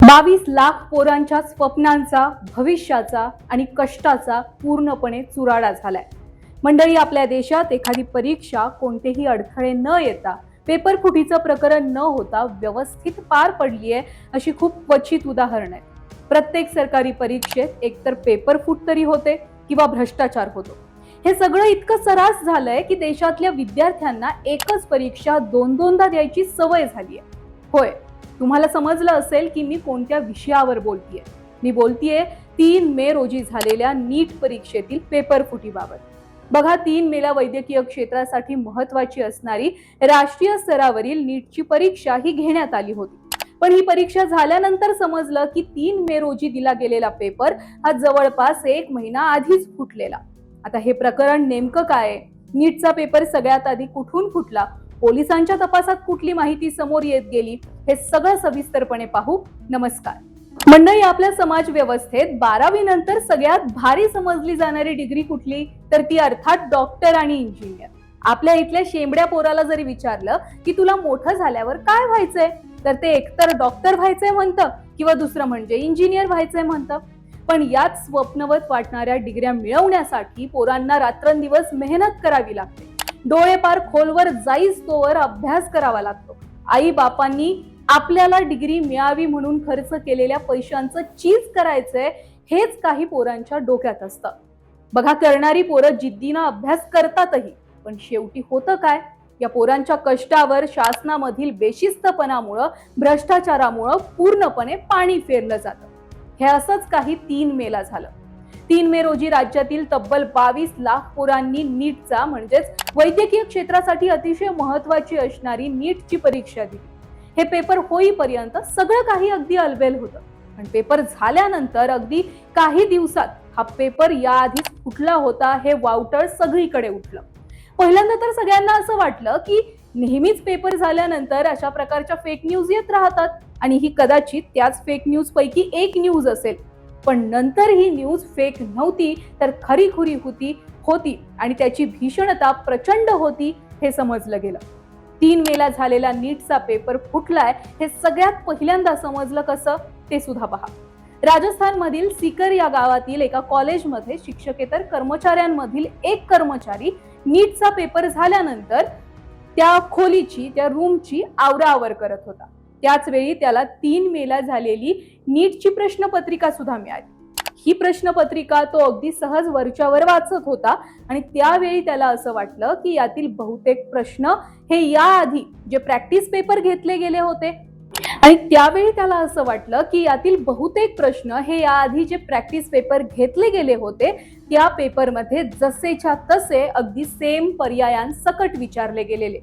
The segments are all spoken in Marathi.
22 लाख पोरांच्या स्वप्नांचा, भविष्याचा आणि कष्टाचा पूर्णपणे चुराडा झालाय। मंडळी, आपल्या देशात एखादी परीक्षा कोणतेही अडथळे न येता, पेपर फुटीचं प्रकरण न होता व्यवस्थित पार पडली आहे अशी खूप क्वचित उदाहरणं आहेत। प्रत्येक सरकारी परीक्षेत एकतर पेपर फूट तरी होते किंवा भ्रष्टाचार होतो। हे सगळं इतकं सरास झालंय की देशातल्या विद्यार्थ्यांना एकच परीक्षा दोनदा द्यायची सवय झाली आहे। होय, तुम्हाला समजलं असेल की मी कोणत्या विषयावर बोलतीये। मी बोलतीये 3 मे रोजी झालेल्या नीट परीक्षेतील पेपर फुटीबाबत। बघा, 3 मेला वैद्यकीय क्षेत्रासाठी महत्त्वाची असणारी राष्ट्रीय स्तरावरील नीटची परीक्षा ही घेण्यात आली होती। पण ही परीक्षा झाल्यानंतर समजलं की 3 मे रोजी दिला गेलेला पेपर हा जवळपास 1 महिना आधीच फुटलेला। आता हे प्रकरण नेमकं काय? नीटचा पेपर सगळ्यात आधी कुठून फुटला? पोलिसांच्या तपासात कुठली माहिती समोर येत गेली? हे सगळं सविस्तरपणे पाहू। नमस्कार मंडळी, आपल्या समाज व्यवस्थेत 12वी नंतर सगळ्यात भारी समजली जाणारी डिग्री कुठली? तर ती अर्थात डॉक्टर आणि इंजिनियर। आपल्या इथल्या शेंबड्या पोराला जरी विचारलं की तुला मोठं झाल्यावर काय व्हायचंय, तर ते एकतर डॉक्टर व्हायचंय म्हणतं किंवा दुसरं म्हणजे इंजिनियर व्हायचंय म्हणतं। पण यात स्वप्नवत वाटणाऱ्या डिग्र्या मिळवण्यासाठी पोरांना रात्रंदिवस मेहनत करावी लागते। डोळे पार खोलवर जाईस तोवर अभ्यास करावा लागतो। आई बापांनी आपल्याला डिग्री मिळावी म्हणून खर्च केलेल्या पैशांचं चीज करायचंय हेच काही पोरांच्या डोक्यात असतं। बघा, करणारी पोरं जिद्दीनं अभ्यास करतातही, पण शेवटी होतं काय? या पोरांच्या कष्टावर शासनामधील बेशिस्तपणामुळं, भ्रष्टाचारामुळं पूर्णपणे पाणी फेरलं जातं। हे असंच काही 3 मेला झालं। 3 मे रोजी राज्यातील तब्बल 22 लाख पोरांनी नीटचा म्हणजेच वैद्यकीय क्षेत्रासाठी अतिशय महत्त्वाची असणारी नीटची परीक्षा दिली। हे पेपर होईपर्यंत सगळं काही अगदी अलबेल होतं, पण पेपर झाल्यानंतर अगदी काही दिवसात हा पेपर याआधीच फुटला होता हे वावटळ सगळीकडे उठलं। पहिल्यांदा तर सगळ्यांना असं वाटलं की नेहमीच पेपर झाल्यानंतर अशा प्रकारच्या फेक न्यूज येत राहतात आणि ही कदाचित त्याच फेक न्यूज पैकी एक न्यूज असेल। पण नंतर ही न्यूज फेक नव्हती, तर खरीखुरी होती आणि त्याची भीषणता प्रचंड होती हे समजलं गेलं। 3 मेला झालेला नीटचा पेपर फुटलाय हे सगळ्यात पहिल्यांदा समजलं कसं, ते सुद्धा पहा। राजस्थानमधील सीकर या गावातील एका कॉलेजमध्ये शिक्षकेतर कर्मचाऱ्यांमधील एक कर्मचारी नीटचा पेपर झाल्यानंतर त्या खोलीची, त्या रूमची आवराआवर करत होता। त्याच वेळी त्याला 3 मेला झालेली नीटची प्रश्नपत्रिका सुद्धा मिळाली। ही प्रश्नपत्रिका तो अगदी सहज वरच्यावर वाचत होता आणि त्यावेळी त्याला असं वाटलं की यातील बहुतेक प्रश्न हे याआधी जे प्रॅक्टिस पेपर घेतले गेले होते आणि त्यावेळी त्याला असं वाटलं की यातील बहुतेक प्रश्न हे याआधी जे प्रॅक्टिस पेपर घेतले गेले होते त्या पेपरमध्ये जसेच्या तसे अगदी सेम पर्यायांसकट विचारले गेलेले।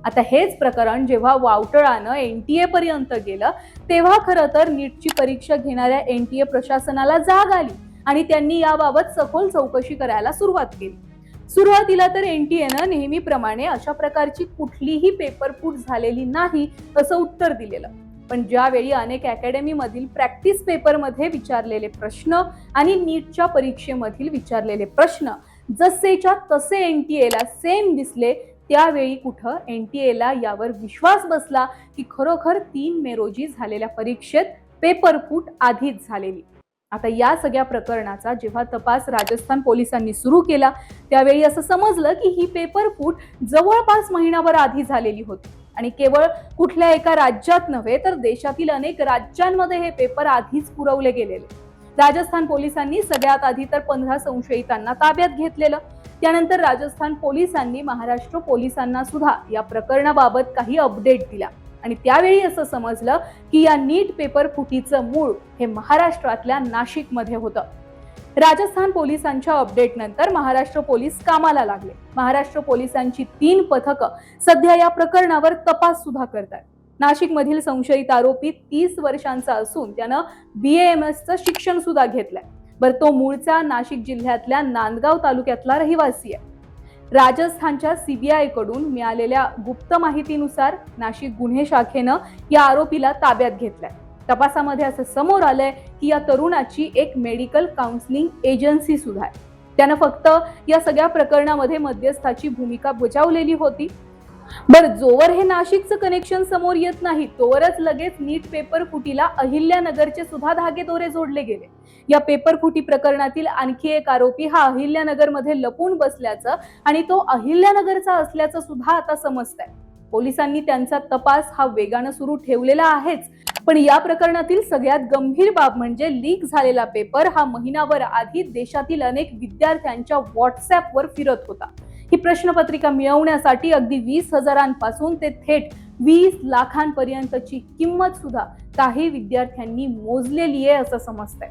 आता हेच प्रकरण जेव्हा वावटळानं एनटीए पर्यंत गेलं, तेव्हा खरं तर नीटची परीक्षा घेणाऱ्या एनटीए प्रशासनाला जाग आली आणि त्यांनी याबाबत सखोल चौकशी करायला सुरुवात केली। सुरुवातीला तर एनटीएनं नेहमीप्रमाणे अशा प्रकारची कुठलीही पेपर फूट झालेली नाही असं उत्तर दिलेलं। पण ज्यावेळी अनेक अकॅडमीमधील प्रॅक्टिस पेपरमध्ये विचारलेले प्रश्न आणि नीटच्या परीक्षेमधील विचारलेले प्रश्न जसेच्या तसे एनटीएला सेम दिसले, त्यावेळी कुठं एनटीएला यावर विश्वास बसला की खरोखर 3 मे रोजी झालेल्या परीक्षेत पेपर फूट आधीच झालेली। आता या सगळ्या प्रकरणाचा जेव्हा तपास राजस्थान पोलिसांनी सुरू केला, त्यावेळी असं समजलं की ही पेपर फूट जवळपास महिनाभर आधी झालेली होती आणि केवळ कुठल्या एका राज्यात नव्हे तर देशातील अनेक राज्यांमध्ये हे पेपर आधीच पुरवले गेलेले। राजस्थान पोलिसांनी सगळ्यात आधी तर 15 संशयितांना ताब्यात घेतलेलं। त्यानंतर राजस्थान पोलिसांनी महाराष्ट्र पोलिसांना सुद्धा या प्रकरणाबाबत काही अपडेट दिला आणि त्यावेळी असं समजलं की या नीट पेपर फुटीचं मूळ हे महाराष्ट्रातल्या नाशिकमध्ये होतं। राजस्थान पोलिसांच्या अपडेट नंतर महाराष्ट्र पोलीस कामाला लागले। महाराष्ट्र पोलिसांची 3 पथकं सध्या या प्रकरणावर तपास सुद्धा करतात। नाशिकमधील संशयित आरोपी 30 वर्षांचा असून त्यानं BAMS शिक्षण सुद्धा घेतलंय। बरं, तो मूळचा नाशिक जिल्ह्यातल्या नांदगाव तालुक्यातला रहिवासी आहे। राजस्थानच्या सीबीआय कडून मिळालेल्या गुप्त माहितीनुसार नाशिक गुन्हे शाखेनं या आरोपीला ताब्यात घेतलंय। तपासामध्ये असं समोर आलंय की या तरुणाची एक मेडिकल काउन्सिलिंग एजन्सी सुद्धा आहे। त्यानं फक्त या सगळ्या प्रकरणामध्ये मध्यस्थाची भूमिका बजावलेली होती। बरं, जोवर हे नाशिकचं कनेक्शन समोर येत नाही तोवरच लगेच नीट पेपर फुटीला अहिल्यानगरचे सुद्धा धागेदोरे जोडले गेले. या पेपर फुटी प्रकरणातील आणखी एक आरोपी हा अहिल्यानगरमध्ये लपून बसल्याचं आणि तो अहिल्यानगरचा असल्याचं सुद्धा आता समजतंय. पोलिसांनी त्यांचा तपास हा वेगानं सुरू ठेवलेला आहेच, पण या प्रकरणातील सगळ्यात गंभीर बाब म्हणजे लीक झालेला पेपर हा महिनाभर आधी देशातील अनेक विद्यार्थ्यांच्या व्हॉट्सअॅपवर फिरत होता. ही प्रश्नपत्रिका मिळवण्यासाठी अगदी 20,000पासून ते थेट 20 लाखांपर्यंतची किंमत सुद्धा काही विद्यार्थ्यांनी मोजलेली आहे असं समजतंय.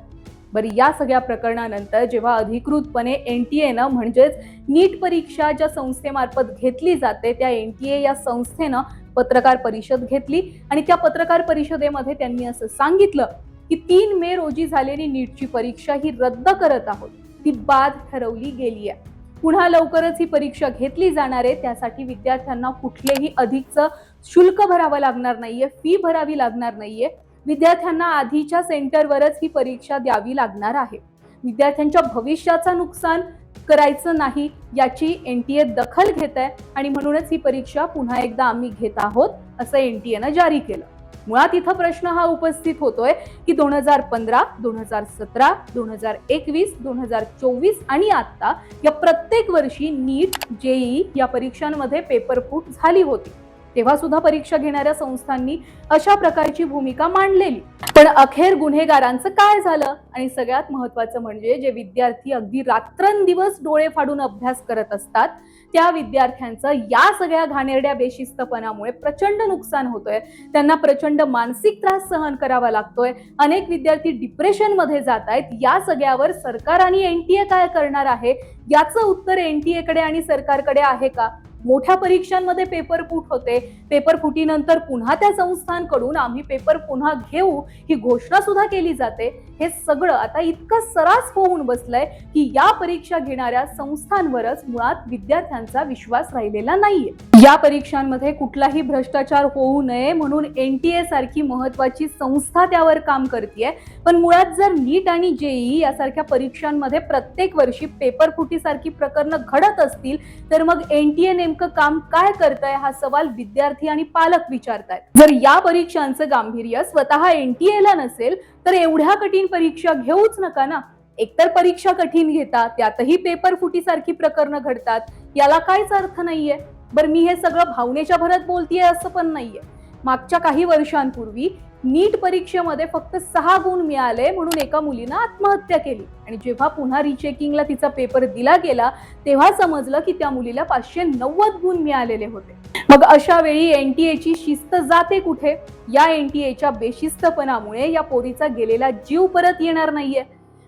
बरं, या सगळ्या प्रकरणानंतर जेव्हा अधिकृतपणे एनटीएनं म्हणजेच नीट परीक्षा ज्या संस्थेमार्फत घेतली जाते त्या एनटीए या संस्थेनं पत्रकार परिषद घेतली आणि त्या पत्रकार परिषदेमध्ये त्यांनी असं सांगितलं की 3 मे रोजी झालेली नीटची परीक्षा ही रद्द करत आहोत, ती बाद ठरवली गेली आहे. पुन्हा लवकरच ही परीक्षा घेतली जाणार आहे. त्यासाठी विद्यार्थ्यांना कुठलेही अधिकचं शुल्क भरावं लागणार नाहीये, फी भरावी लागणार नाहीये. विद्यार्थ्यांना आधीच्या सेंटरवरच ही परीक्षा द्यावी लागणार आहे. विद्यार्थ्यांच्या भविष्याचं नुकसान करायचं नाही याची एनटीए दखल घेत आहे आणि म्हणूनच ही परीक्षा पुन्हा एकदा आम्ही घेत आहोत असं एनटीएनं जारी केलं. मुळात इथं प्रश्न हा उपस्थित होतोय की 2015, 2017, 2021, 2024 आणि आता या प्रत्येक वर्षी नीट, जेईई या परीक्षांमध्ये पेपर फूट झाली होती. तेव्हा सुद्धा परीक्षा घेणाऱ्या संस्थांनी अशा प्रकारची भूमिका मांडलेली. पण अखेर गुन्हेगारांचं काय झालं? आणि सगळ्यात महत्त्वाचं म्हणजे जे विद्यार्थी अगदी रात्रंदिवस डोळे फाडून अभ्यास करत असतात त्या विद्यार्थ्यांचं या सगळ्या घाणेरड्या बेशिस्तपणामुळे प्रचंड नुकसान होतोय. त्यांना प्रचंड मानसिक त्रास सहन करावा लागतोय. अनेक विद्यार्थी डिप्रेशन मध्ये जात आहेत. या सगळ्यावर सरकार आणि एनटीए काय करणार आहे याचं उत्तर एनटीए कडे आणि सरकारकडे आहे का? मोठ्या परीक्षांमध्ये पेपर फूट होते, पेपर फुटीनंतर पुन्हा त्या संस्थांकडून आम्ही पेपर पुन्हा घेऊ ही घोषणा सुद्धा केली जाते. हे सगळं आता इतकं सरास होऊन बसलंय की या परीक्षा घेणाऱ्या संस्थांवरच मुळात विद्यार्थ्यांचा विश्वास राहिलेला नाहीये. या परीक्षांमध्ये कुठलाही भ्रष्टाचार होऊ नये म्हणून एनटीए सारखी महत्वाची संस्था त्यावर काम करतेय. पण मुळात जर नीट आणि जेईई यासारख्या परीक्षांमध्ये प्रत्येक वर्षी पेपर फुटीसारखी प्रकरणं घडत असतील तर मग एनटीए नेमकं काम काय करतंय हा सवाल विद्यार्थी आणि पालक विचारतायत. जर या परीक्षांचं गांभीर्य स्वतः एनटीएला नसेल तर एवढ्या कठीण परीक्षा घेऊच नका ना. एकतर परीक्षा कठीण घेतात, त्यातही पेपर फुटीसारखी प्रकरणं घडतात, याला काहीच अर्थ नाहीये. बरं, मी हे सगळं भावनेच्या भरात बोलतीये असं पण नाहीये. मागच्या काही वर्षांपूर्वी नीट परीक्षेमध्ये फक्त 6 गुण मिळाले म्हणून एका मुलीनं आत्महत्या केली आणि जेव्हा पुन्हा रिचेकिंगला तिचा पेपर दिला गेला तेव्हा समजलं की त्या मुलीला 590 गुण मिळालेले होते. मग अशा वेळी एनटीएची शिस्त जाते कुठे? या एनटीएच्या बेशिस्तपणामुळे या पोरीचा गेलेला जीव परत येणार नाहीये.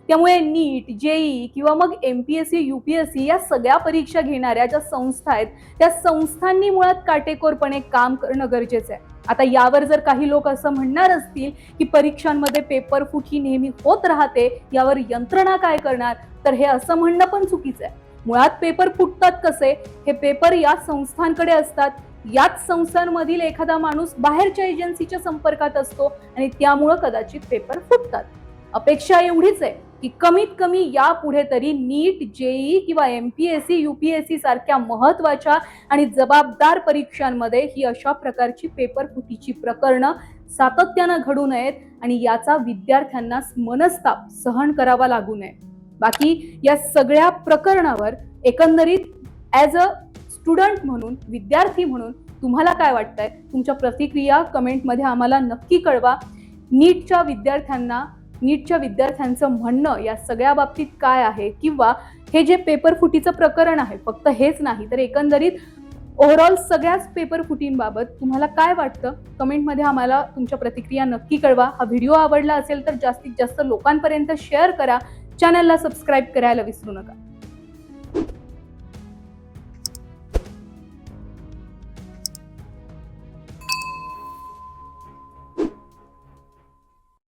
त्यामुळे नीट, जेईई किंवा मग एमपीएससी, यूपीएससी या सगळ्या परीक्षा घेणाऱ्या ज्या संस्था आहेत त्या संस्थांनी मुळात काटेकोरपणे काम करणं गरजेचं आहे. आता यावर जर काही लोक असं म्हणणार असतील की परीक्षांमध्ये पेपर फूट ही नेहमी होत राहते, यावर यंत्रणा काय करणार, तर हे असं म्हणणं पण चुकीचं आहे. मुळात पेपर फुटतात कसे? हे पेपर या संस्थांकडे असतात. याच संस्थांमधील एखादा माणूस बाहेरच्या एजन्सीच्या संपर्कात असतो आणि त्यामुळे कदाचित पेपर फुटतात. अपेक्षा एवढीच आहे की कमीत कमी यापुढे तरी नीट, जेईई किंवा एमपीएससी, यूपीएससी सारख्या महत्वाच्या आणि जबाबदार परीक्षांमध्ये ही अशा प्रकारची पेपर फुटीची प्रकरणं सातत्यानं घडू नयेत आणि याचा विद्यार्थ्यांना मनस्ताप सहन करावा लागू नये. बाकी या सगळ्या प्रकरणावर एकंदरीत ॲज अ स्टुडंट म्हणून, विद्यार्थी म्हणून तुम्हाला काय वाटतंय? तुमच्या प्रतिक्रिया कमेंटमध्ये आम्हाला नक्की कळवा. नीटच्या विद्यार्थ्यांचं म्हणणं या सगळ्या बाबतीत काय आहे, किंवा हे जे पेपर फुटीचं प्रकरण आहे फक्त हेच नाही तर एकंदरीत ओव्हरऑल सगळ्याच पेपर फुटींबाबत तुम्हाला काय वाटतं? कमेंटमध्ये आम्हाला तुमच्या प्रतिक्रिया नक्की कळवा. हा व्हिडिओ आवडला असेल तर जास्तीत जास्त लोकांपर्यंत शेअर करा. चॅनलला सबस्क्राईब करायला विसरू नका.